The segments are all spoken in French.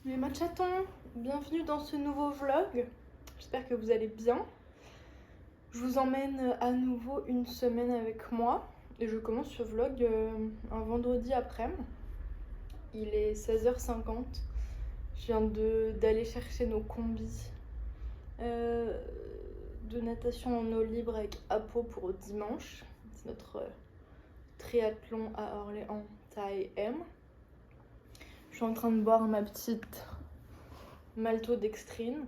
Les matchatons, bienvenue dans ce nouveau vlog. J'espère que vous allez bien. Je vous emmène à nouveau une semaine avec moi et je commence ce vlog un vendredi après-midi. Il est 16h50. Je viens d'aller chercher nos combis de natation en eau libre avec Apo pour dimanche. C'est notre triathlon à Orléans taille M. Je suis en train de boire ma petite maltodextrine.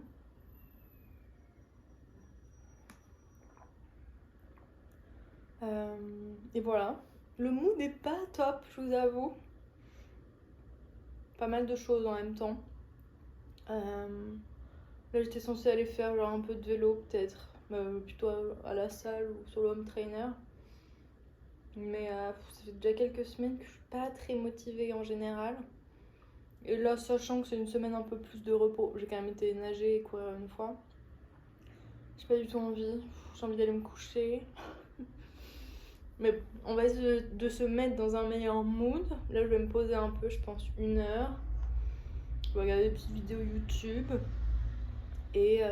Et voilà, le mood n'est pas top, je vous avoue. Pas mal de choses en même temps. Là j'étais censée aller faire genre un peu de vélo peut-être, plutôt à la salle ou sur le home trainer. Mais ça fait déjà quelques semaines que je suis pas très motivée en général. Et là, sachant que c'est une semaine un peu plus de repos, j'ai quand même été nager et courir une fois. J'ai pas du tout envie, j'ai envie d'aller me coucher. Mais on va essayer de se mettre dans un meilleur mood. Là, je vais me poser un peu, je pense 1 heure. Je vais regarder des petites vidéos YouTube. Et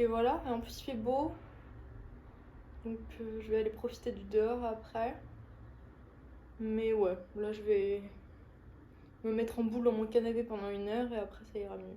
voilà. Et en plus, il fait beau. Donc, je vais aller profiter du dehors après. Mais ouais, là, je vais me mettre en boule dans mon canapé pendant 1 heure et après, ça ira mieux.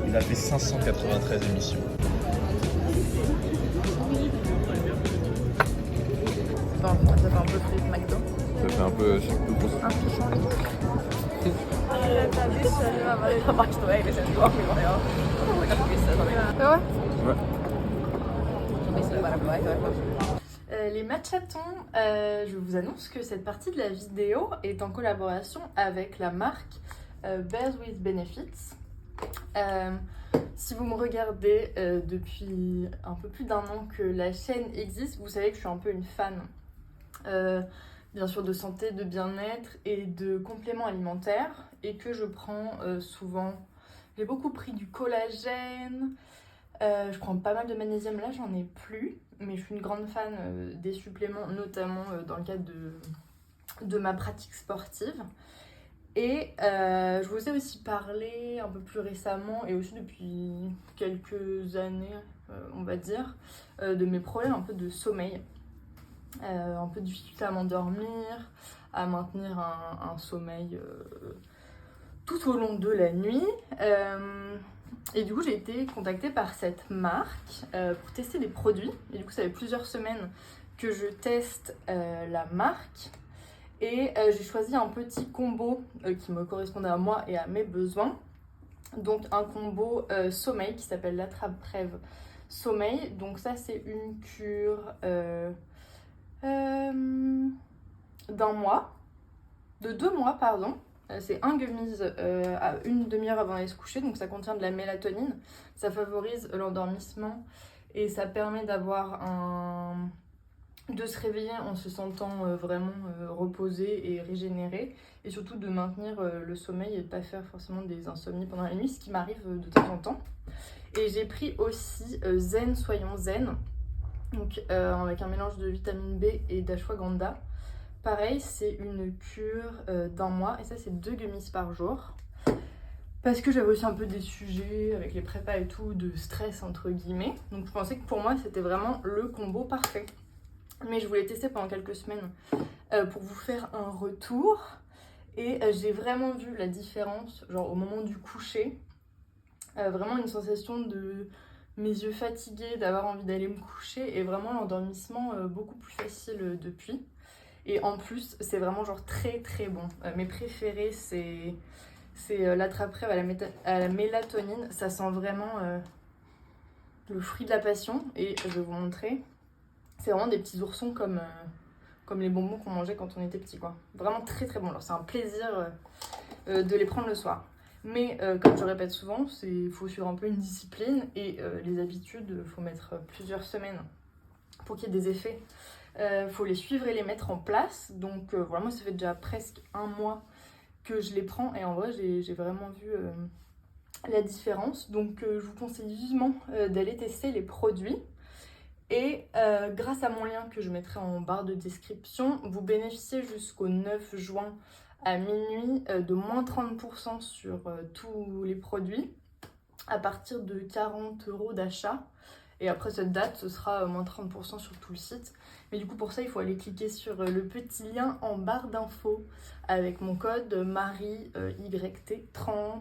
Il a fait 593 émissions. Ça fait un peu plus McDo. Ça fait un peu sucre de grousse. Un pichon. Ça marche toi avec les sensuals, mais voilà. Les matchatons, je vous annonce que cette partie de la vidéo est en collaboration avec la marque Bears with Benefits. Si vous me regardez depuis un peu plus d'1 an que la chaîne existe, vous savez que je suis un peu une fan bien sûr de santé, de bien-être et de compléments alimentaires et que je prends souvent. J'ai beaucoup pris du collagène, je prends pas mal de magnésium, là j'en ai plus, mais je suis une grande fan des suppléments, notamment dans le cadre de ma pratique sportive. Et je vous ai aussi parlé un peu plus récemment et aussi depuis quelques années, on va dire, de mes problèmes un peu de sommeil. Un peu de difficulté à m'endormir, à maintenir un sommeil tout au long de la nuit. Et du coup, j'ai été contactée par cette marque pour tester des produits. Et du coup, ça fait plusieurs semaines que je teste la marque. Et j'ai choisi un petit combo qui me correspondait à moi et à mes besoins. Donc un combo sommeil qui s'appelle l'Attrape-Crève Sommeil. Donc ça, c'est une cure d'1 mois, de 2 mois pardon. C'est un gummies à 1/2 heure avant d'aller se coucher, donc ça contient de la mélatonine, ça favorise l'endormissement et ça permet de se réveiller en se sentant vraiment reposé et régénéré, et surtout de maintenir le sommeil et de ne pas faire forcément des insomnies pendant la nuit, ce qui m'arrive de temps en temps. Et j'ai pris aussi Zen Soyons Zen, donc avec un mélange de vitamine B et d'ashwagandha. Pareil, c'est une cure d'1 mois et ça c'est 2 gummies par jour. Parce que j'avais aussi un peu des sujets avec les prépas et tout, de stress entre guillemets. Donc je pensais que pour moi c'était vraiment le combo parfait. Mais je voulais tester pendant quelques semaines pour vous faire un retour. Et j'ai vraiment vu la différence, genre au moment du coucher. Vraiment une sensation de mes yeux fatigués, d'avoir envie d'aller me coucher. Et vraiment l'endormissement beaucoup plus facile depuis. Et en plus, c'est vraiment genre très très bon. Mes préférés, c'est l'attrape-rêve à la mélatonine. Ça sent vraiment le fruit de la passion. Et je vais vous montrer. C'est vraiment des petits oursons comme les bonbons qu'on mangeait quand on était petit, quoi. Vraiment très très bon. Alors c'est un plaisir de les prendre le soir. Mais comme je répète souvent, il faut suivre un peu une discipline. Et les habitudes, il faut mettre plusieurs semaines pour qu'il y ait des effets. Faut les suivre et les mettre en place. Donc voilà, moi ça fait déjà presque 1 mois que je les prends et en vrai j'ai vraiment vu la différence. Donc je vous conseille vivement d'aller tester les produits. Et grâce à mon lien que je mettrai en barre de description, vous bénéficiez jusqu'au 9 juin à minuit de moins 30% sur tous les produits à partir de 40 € d'achat. Et après cette date, ce sera moins 30% sur tout le site. Mais du coup, pour ça, il faut aller cliquer sur le petit lien en barre d'infos avec mon code MARIYT30.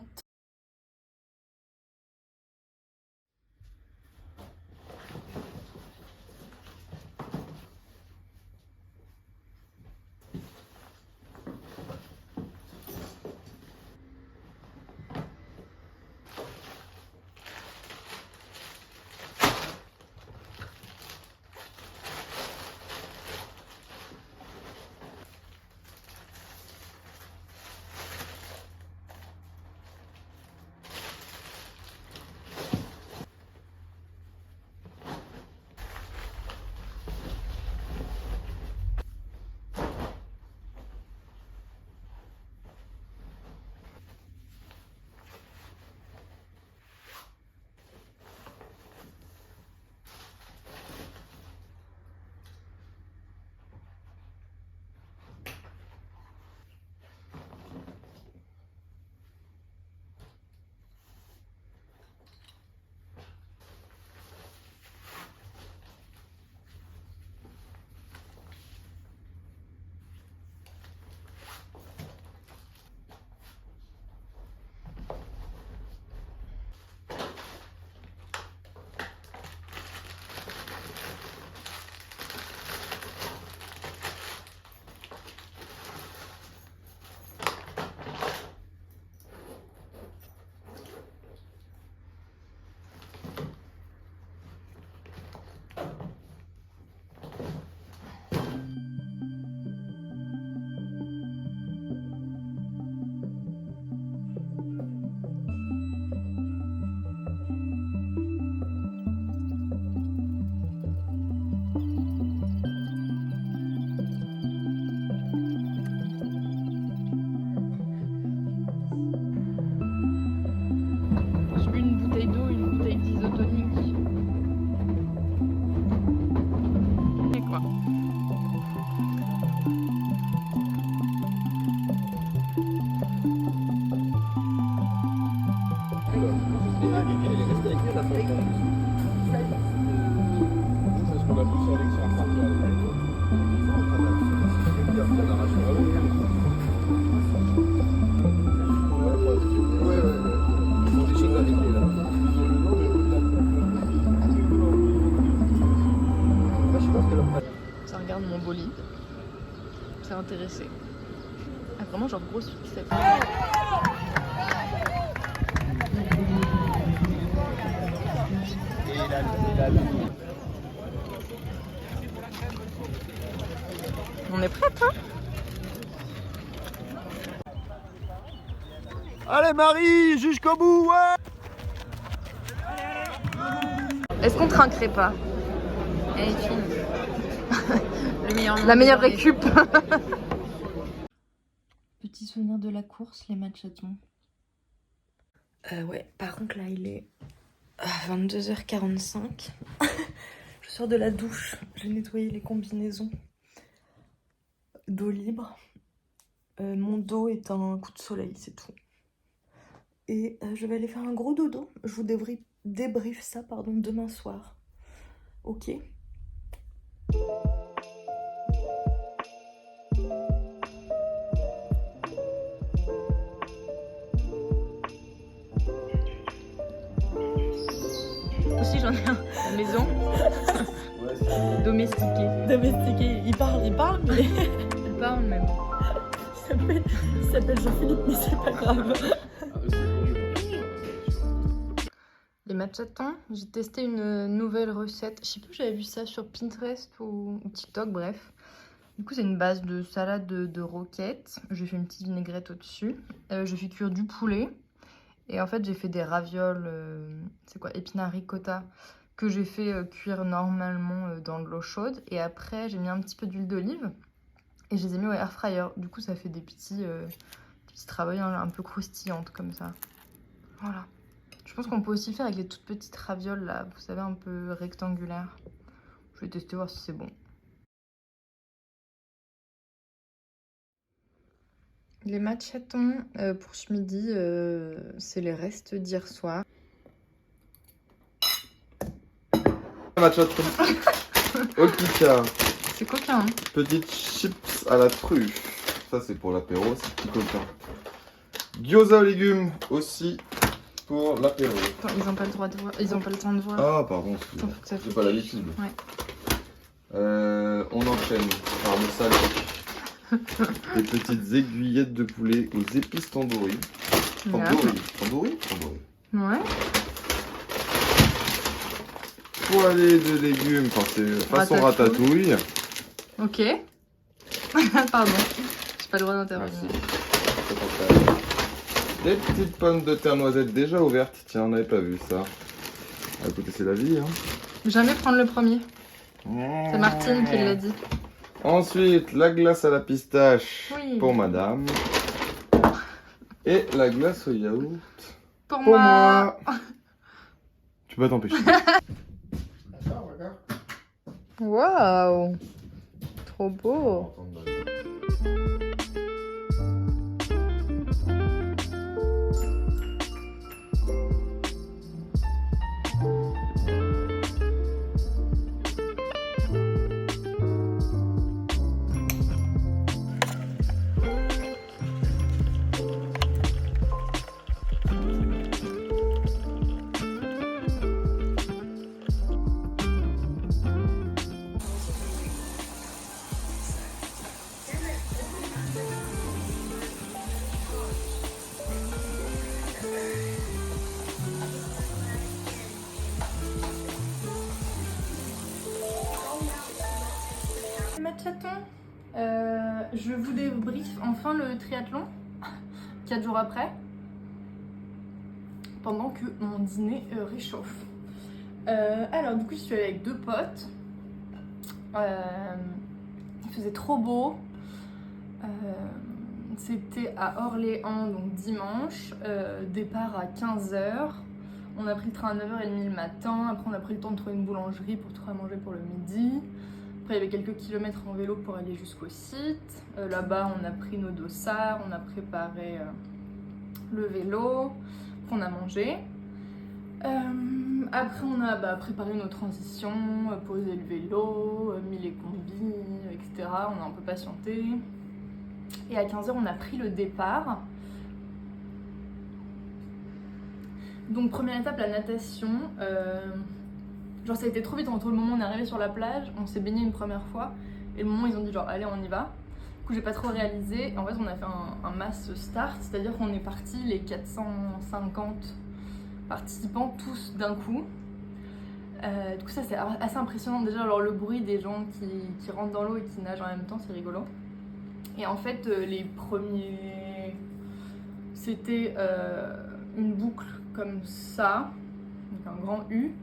Ça regarde mon bolide. C'est intéressé. Ah, vraiment genre grosse fixette. On est prête, hein? Allez Marie, jusqu'au bout, ouais! Est-ce qu'on trinquerait pas? Elle est fine. La meilleure récup. Petit souvenir de la course, les matchatons. Ouais, par contre là il est 22h45. Je sors de la douche, j'ai nettoyé les combinaisons d'eau libre. Mon dos est un coup de soleil, c'est tout. Et je vais aller faire un gros dodo. Je vous débrief ça demain soir. Ok. Aussi j'en ai un à la maison. Domestiqué. Domestiqué, il parle, mais Il parle même. il s'appelle Jean-Philippe, mais c'est pas grave. Les matchatons, j'ai testé une nouvelle recette. Je sais plus, j'avais vu ça sur Pinterest ou TikTok, bref. Du coup, c'est une base de salade de roquettes. J'ai fait une petite vinaigrette au-dessus. J'ai fait cuire du poulet. Et en fait, j'ai fait des ravioles, c'est quoi, épinards ricotta, que j'ai fait cuire normalement dans de l'eau chaude. Et après, j'ai mis un petit peu d'huile d'olive. Et je les ai mis au air fryer. Du coup, ça fait des petites ravioles un peu croustillantes comme ça. Voilà. Je pense qu'on peut aussi faire avec les toutes petites ravioles là, vous savez, un peu rectangulaires. Je vais tester voir si c'est bon. Les matchatons pour ce midi, c'est les restes d'hier soir. Machaton. Okika. C'est coquin, hein? Petites chips à la truffe. Ça, c'est pour l'apéro, c'est petit coquin. Gyoza aux légumes aussi pour l'apéro. Attends, ils ont pas le droit de voir. Ils ont pas le temps de voir. Ah, pardon, Attends, faut que ça j'ai fixe. pas l'habitude. Ouais. On enchaîne par le salé. Des petites aiguillettes de poulet aux épices tandoori. Tandoori. Ouais. Poêlée de légumes, enfin c'est façon Ratatouille. ratatouille. Ok. Pardon. J'ai pas le droit d'intervenir. Merci. Des petites pommes de terre noisettes déjà ouvertes. Tiens, on n'avait pas vu ça. Ah, écoutez, c'est la vie. Hein. Jamais prendre le premier. C'est Martine qui l'a dit. Ensuite, la glace à la pistache Oui. pour madame. Et la glace au yaourt Pour pour moi. moi. Tu peux pas t'empêcher. Waouh. Trop beau. Matchaton, je vous débrief enfin le triathlon 4 jours après, pendant que mon dîner réchauffe. Alors du coup je suis allée avec 2 potes, il faisait trop beau, c'était à Orléans donc dimanche, départ à 15h, on a pris le train à 9h30 le matin, après on a pris le temps de trouver une boulangerie pour trouver à manger pour le midi. Après, il y avait quelques kilomètres en vélo pour aller jusqu'au site. Là-bas, on a pris nos dossards, on a préparé le vélo, on a mangé. Après, on a préparé nos transitions, posé le vélo, mis les combis, etc. On a un peu patienté. Et à 15h, on a pris le départ. Donc, première étape, la natation. Genre ça a été trop vite entre le moment où on est arrivé sur la plage, on s'est baigné une première fois, et le moment où ils ont dit genre allez on y va. Du coup j'ai pas trop réalisé, en fait on a fait un mass start, c'est-à-dire qu'on est partis les 450 participants tous d'un coup. Du coup ça c'est assez impressionnant déjà, alors le bruit des gens qui rentrent dans l'eau et qui nagent en même temps c'est rigolo. Et en fait les premiers c'était une boucle comme ça, donc un grand U.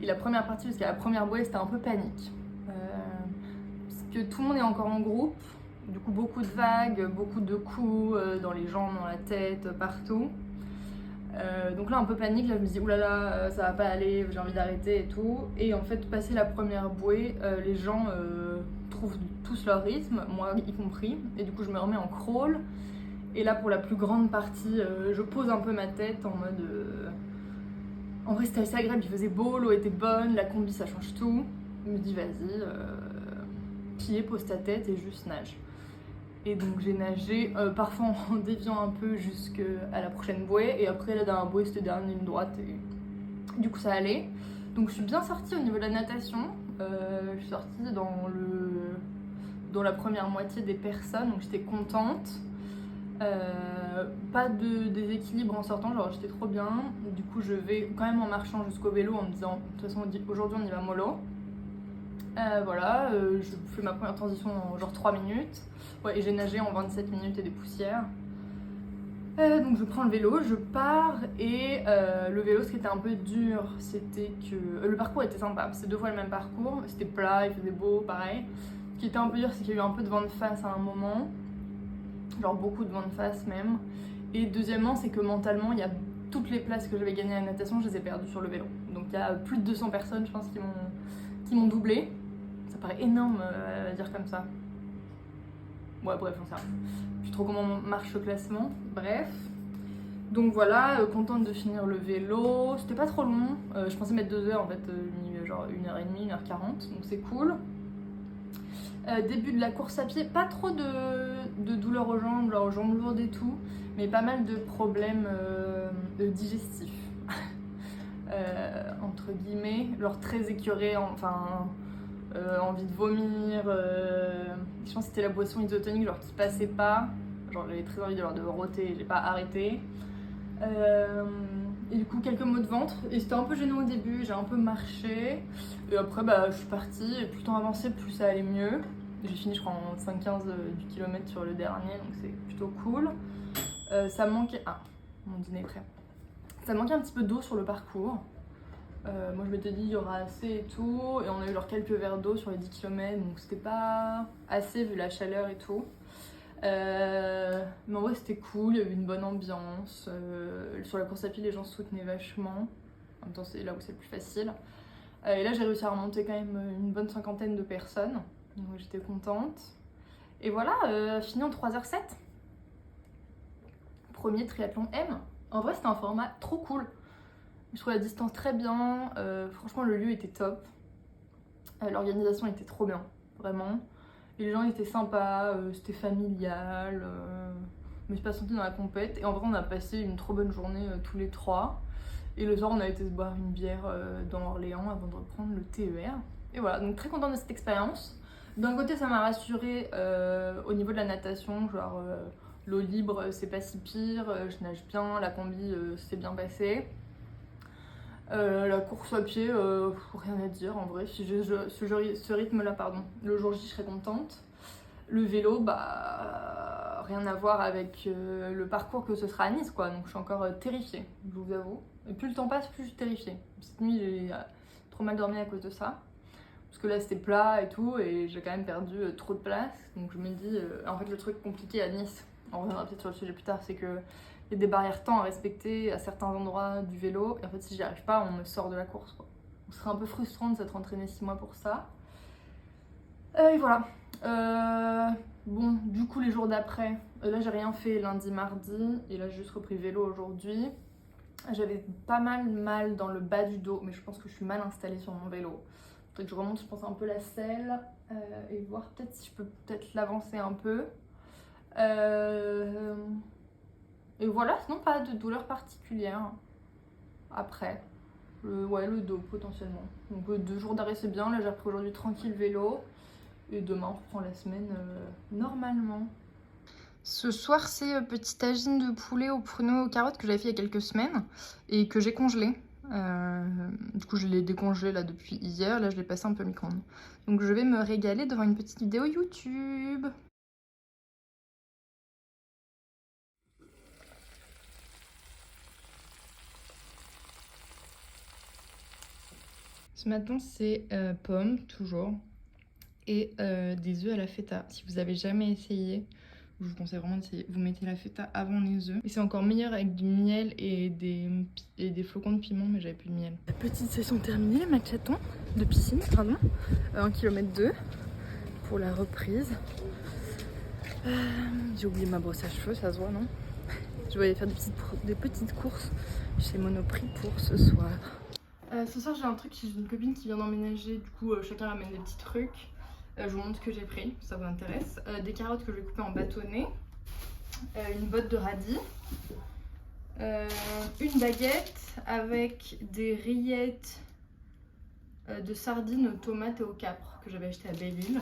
Et la première partie, parce qu'à la première bouée, c'était un peu panique. Parce que tout le monde est encore en groupe, du coup beaucoup de vagues, beaucoup de coups dans les jambes, dans la tête, partout. Donc là un peu panique, là je me dis oulala ça va pas aller, j'ai envie d'arrêter et tout. Et en fait passer la première bouée, les gens trouvent tous leur rythme, moi y compris. Et du coup je me remets en crawl. Et là pour la plus grande partie, je pose un peu ma tête en mode... En vrai c'était assez agréable, il faisait beau, l'eau était bonne, la combi ça change tout. Je me dis vas-y, pied, pose ta tête et juste nage. Et donc j'ai nagé, parfois en déviant un peu jusqu'à la prochaine bouée. Et après la dernière bouée c'était dernière ligne droite et du coup ça allait. Donc je suis bien sortie au niveau de la natation. Je suis sortie dans la première moitié des personnes, donc j'étais contente. Pas de déséquilibre en sortant, genre j'étais trop bien. Du coup je vais quand même en marchant jusqu'au vélo en me disant de toute façon aujourd'hui on y va mollo. Voilà, je fais ma première transition en genre 3 minutes. Ouais, et j'ai nagé en 27 minutes et des poussières. Donc je prends le vélo, je pars et le vélo, ce qui était un peu dur, c'était que le parcours était sympa. C'est 2 fois le même parcours, c'était plat, il faisait beau, pareil. Ce qui était un peu dur, c'est qu'il y a eu un peu de vent de face à un moment, genre beaucoup de vent de face même. Et deuxièmement, c'est que mentalement, il y a toutes les places que j'avais gagnées à la natation, je les ai perdues sur le vélo. Donc il y a plus de 200 personnes, je pense, qui m'ont doublé. Ça paraît énorme à dire comme ça. Ouais, bref, on sait. Je sais trop comment marche le classement. Bref. Donc voilà, contente de finir le vélo. C'était pas trop long. Je pensais mettre 2 heures en fait, genre 1h30, 1h40. Donc c'est cool. Début de la course à pied, pas trop de douleurs aux jambes lourdes et tout, mais pas mal de problèmes digestifs. Entre guillemets, genre très écœuré, envie de vomir, je pense que c'était la boisson isotonique genre qui passait pas, genre j'avais très envie de rôter, j'ai pas arrêté. Et du coup quelques maux de ventre, et c'était un peu gênant au début, j'ai un peu marché, et après je suis partie, et plus le temps avançait plus ça allait mieux. J'ai fini je crois en 5-15 du kilomètre sur le dernier, donc c'est plutôt cool. Ça me manquait... Ah, mon dîner est prêt. Ça me manquait un petit peu d'eau sur le parcours. Moi je m'étais dit il y aura assez et tout, et on a eu genre quelques verres d'eau sur les 10 km, donc c'était pas assez vu la chaleur et tout. Mais en vrai c'était cool, il y avait une bonne ambiance. Sur la course à pied les gens se soutenaient vachement, en même temps c'est là où c'est le plus facile. Et là j'ai réussi à remonter quand même une bonne 50aine de personnes, donc j'étais contente. Et voilà, fini en 3h07. Premier triathlon M. En vrai c'était un format trop cool. Je trouve la distance très bien, franchement le lieu était top, l'organisation était trop bien, vraiment. Les gens étaient sympas, c'était familial, je me suis pas sentie dans la compète. Et en vrai on a passé une trop bonne journée tous les 3. Et le soir on a été se boire une bière dans Orléans avant de reprendre le TER. Et voilà, donc très contente de cette expérience. D'un côté ça m'a rassurée au niveau de la natation, genre l'eau libre c'est pas si pire, je nage bien, la combi s'est bien passée. La course à pied, rien à dire en vrai, si j'ai ce rythme là, pardon, le jour J je serais contente. Le vélo, rien à voir avec le parcours que ce sera à Nice quoi, donc je suis encore terrifiée, je vous avoue. Et plus le temps passe, plus je suis terrifiée. Cette nuit j'ai trop mal dormi à cause de ça, parce que là c'était plat et tout, et j'ai quand même perdu trop de place, donc je me dis, en fait le truc compliqué à Nice, on reviendra peut-être sur le sujet plus tard, c'est que il y a des barrières temps à respecter à certains endroits du vélo, et en fait si j'y arrive pas on me sort de la course quoi. Ce serait un peu frustrant de s'être entraîné 6 mois pour ça. Et voilà. Bon, du coup les jours d'après, là j'ai rien fait lundi, mardi, et là j'ai juste repris vélo aujourd'hui. J'avais pas mal dans le bas du dos, mais je pense que je suis mal installée sur mon vélo. Faudrait que je remonte, je pense, un peu la selle, et voir peut-être si je peux peut-être l'avancer un peu. Et voilà, sinon pas de douleur particulière après. Le dos potentiellement. Donc 2 jours d'arrêt c'est bien, là j'ai repris aujourd'hui tranquille vélo. Et demain on reprend la semaine normalement. Ce soir c'est petit tagine de poulet aux pruneaux aux carottes que j'avais fait il y a quelques semaines et que j'ai congelé. Du coup je l'ai décongelé là depuis hier, là je l'ai passé un peu au micro-ondes. Donc je vais me régaler devant une petite vidéo YouTube. Ce matin c'est pommes toujours et des œufs à la feta. Si vous avez jamais essayé, Je vous conseille vraiment d'essayer. Vous mettez la feta avant les œufs. Et c'est encore meilleur avec du miel et des flocons de piment, mais j'avais plus de miel. La petite session terminée, les matchatons de piscine, pardon. 1,2 km pour la reprise. J'ai oublié ma brosse à cheveux, ça se voit, non? Je vais aller faire des petites courses chez Monoprix pour ce soir. Ce soir, j'ai un truc chez une copine qui vient d'emménager. Du coup, chacun ramène des petits trucs. Je vous montre ce que j'ai pris, si ça vous intéresse. Des carottes que je vais couper en bâtonnets. Une botte de radis. Une baguette avec des rillettes de sardines aux tomates et au capre que j'avais acheté à Belle-Île.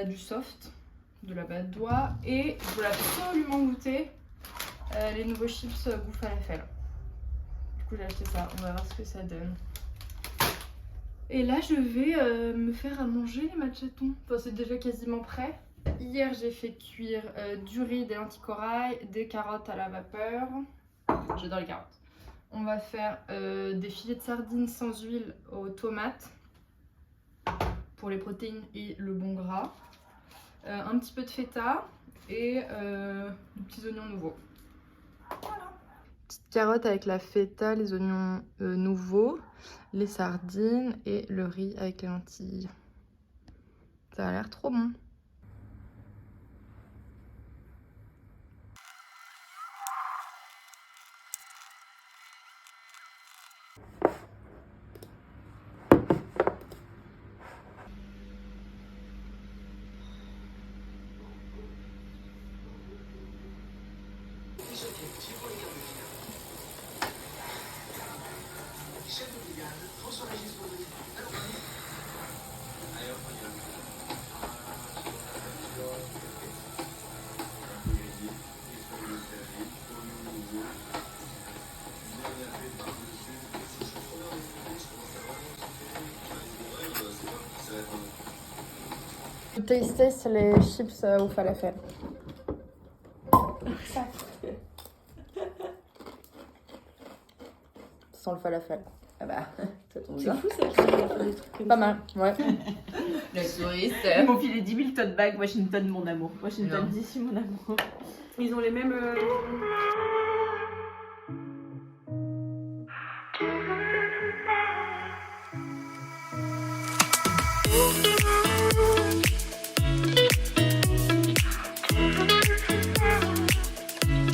Du soft, de la badoie. Et je voulais absolument goûter les nouveaux chips goût falafel. Du coup, j'ai acheté ça. On va voir ce que ça donne. Et là, je vais me faire à manger les matchatons. Enfin, c'est déjà quasiment prêt. Hier, j'ai fait cuire du riz, des lentilles corail, des carottes à la vapeur. J'adore les carottes. On va faire des filets de sardines sans huile aux tomates pour les protéines et le bon gras. Un petit peu de feta et des petits oignons nouveaux. Voilà. Petite carotte avec la feta, les oignons nouveaux, les sardines et le riz avec les lentilles. Ça a l'air trop bon. Taste les chips au falafel. Sans le falafel. Ah bah, ça tombe C'est bien. fou ça, qu'ils ont fait des trucs comme Pas ça. mal, ouais. Le touriste. Ils m'ont filé 10 000 tote bags, Washington mon amour. Washington Non. DC mon amour. Ils ont les mêmes... Ooh.